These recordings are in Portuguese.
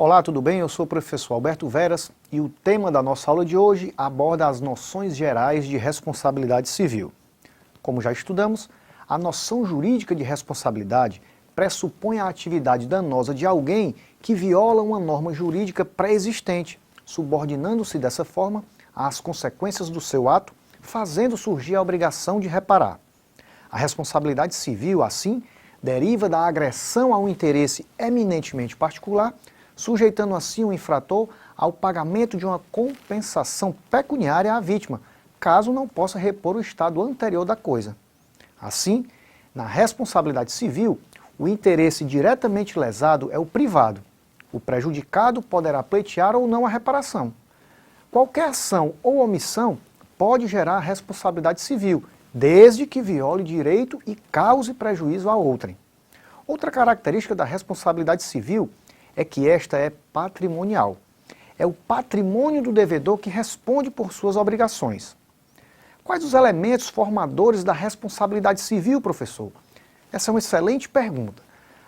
Olá, tudo bem? Eu sou o professor Alberto Veras e o tema da nossa aula de hoje aborda as noções gerais de responsabilidade civil. Como já estudamos, a noção jurídica de responsabilidade pressupõe a atividade danosa de alguém que viola uma norma jurídica pré-existente, subordinando-se dessa forma às consequências do seu ato, fazendo surgir a obrigação de reparar. A responsabilidade civil, assim, deriva da agressão a um interesse eminentemente particular, sujeitando assim o infrator ao pagamento de uma compensação pecuniária à vítima, caso não possa repor o estado anterior da coisa. Assim, na responsabilidade civil, o interesse diretamente lesado é o privado. O prejudicado poderá pleitear ou não a reparação. Qualquer ação ou omissão pode gerar responsabilidade civil, desde que viole direito e cause prejuízo a outrem. Outra característica da responsabilidade civil é que esta é patrimonial. É o patrimônio do devedor que responde por suas obrigações. Quais os elementos formadores da responsabilidade civil, professor? Essa é uma excelente pergunta.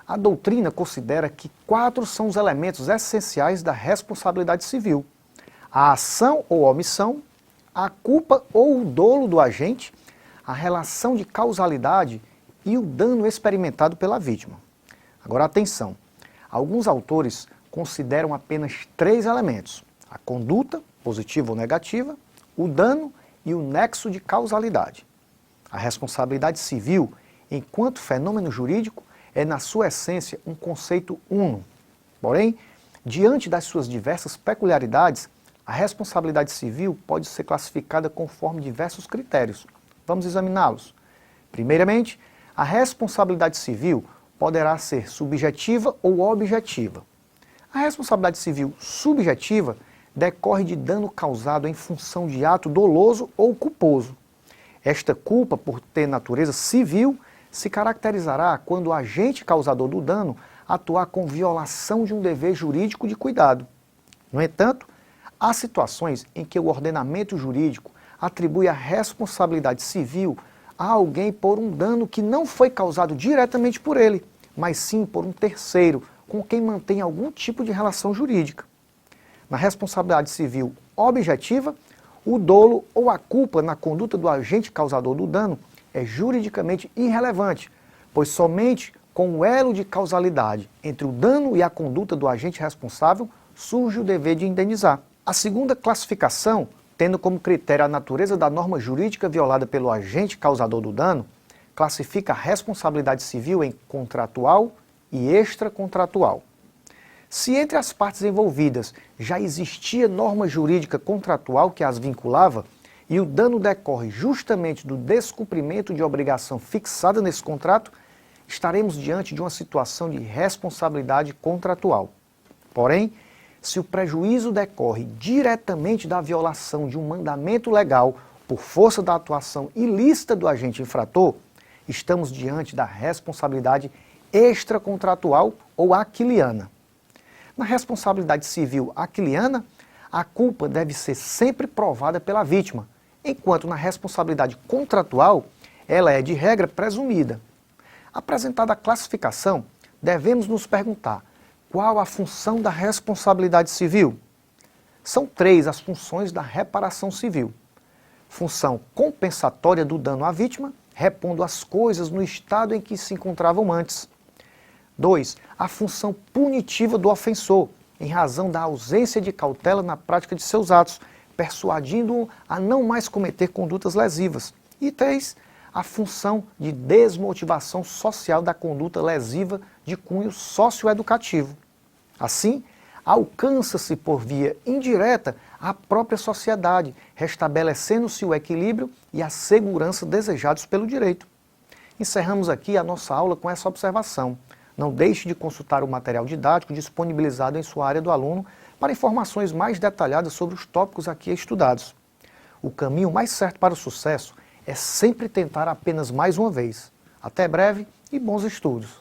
A doutrina considera que 4 são os elementos essenciais da responsabilidade civil: a ação ou omissão, a culpa ou o dolo do agente, a relação de causalidade e o dano experimentado pela vítima. Agora atenção, alguns autores consideram apenas 3 elementos: a conduta, positiva ou negativa, o dano e o nexo de causalidade. A responsabilidade civil, enquanto fenômeno jurídico, é na sua essência um conceito uno. Porém, diante das suas diversas peculiaridades, a responsabilidade civil pode ser classificada conforme diversos critérios. Vamos examiná-los. Primeiramente, a responsabilidade civil poderá ser subjetiva ou objetiva. A responsabilidade civil subjetiva decorre de dano causado em função de ato doloso ou culposo. Esta culpa, por ter natureza civil, se caracterizará quando o agente causador do dano atuar com violação de um dever jurídico de cuidado. No entanto, há situações em que o ordenamento jurídico atribui a responsabilidade civil a alguém por um dano que não foi causado diretamente por ele, mas sim por um terceiro, com quem mantém algum tipo de relação jurídica. Na responsabilidade civil objetiva, o dolo ou a culpa na conduta do agente causador do dano é juridicamente irrelevante, pois somente com o elo de causalidade entre o dano e a conduta do agente responsável surge o dever de indenizar. A segunda classificação, tendo como critério a natureza da norma jurídica violada pelo agente causador do dano, classifica a responsabilidade civil em contratual e extracontratual. Se entre as partes envolvidas já existia norma jurídica contratual que as vinculava, e o dano decorre justamente do descumprimento de obrigação fixada nesse contrato, estaremos diante de uma situação de responsabilidade contratual. Porém, se o prejuízo decorre diretamente da violação de um mandamento legal por força da atuação ilícita do agente infrator, estamos diante da responsabilidade extracontratual ou aquiliana. Na responsabilidade civil aquiliana, a culpa deve ser sempre provada pela vítima, enquanto na responsabilidade contratual, ela é de regra presumida. Apresentada a classificação, devemos nos perguntar: qual a função da responsabilidade civil? São 3 as funções da reparação civil. Função compensatória do dano à vítima, repondo as coisas no estado em que se encontravam antes. 2. A função punitiva do ofensor, em razão da ausência de cautela na prática de seus atos, persuadindo-o a não mais cometer condutas lesivas. E 3. A função de desmotivação social da conduta lesiva de cunho socioeducativo. Assim, alcança-se por via indireta a própria sociedade, restabelecendo-se o equilíbrio e a segurança desejados pelo direito. Encerramos aqui a nossa aula com essa observação. Não deixe de consultar o material didático disponibilizado em sua área do aluno para informações mais detalhadas sobre os tópicos aqui estudados. O caminho mais certo para o sucesso é sempre tentar apenas mais uma vez. Até breve e bons estudos!